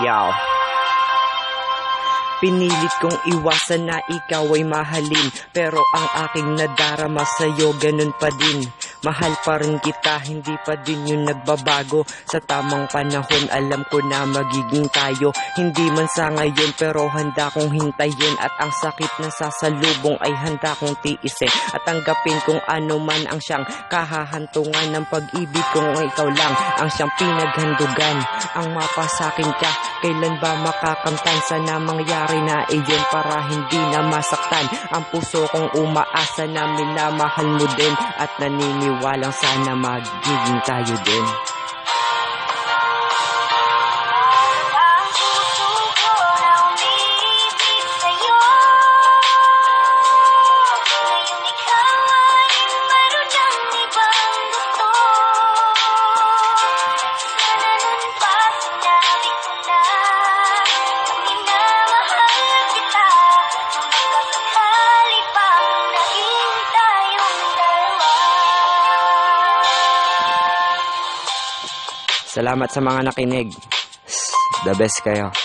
Yaw. Pinilit kong iwasan na ikaw ay mahalin, pero ang aking nadarama sa'yo ganun pa din. Mahal pa rin kita, hindi pa din yun nagbabago. Sa tamang panahon alam ko na magiging tayo. Hindi man sa ngayon pero handa kong hintayin. At ang sakit na sasalubong ay handa kong tiisin. At tanggapin kung ano man ang siyang kahahantungan ng pag-ibig kong ikaw lang ang siyang pinaghandugan. Ang mapasakin ka, kailan ba makakamtan? Sana mangyari na iyon para hindi na masaktan ang puso kong umaasa na minamahal mo din at naniniwalang sana magiging tayo din. Salamat sa mga nakinig. The best kayo.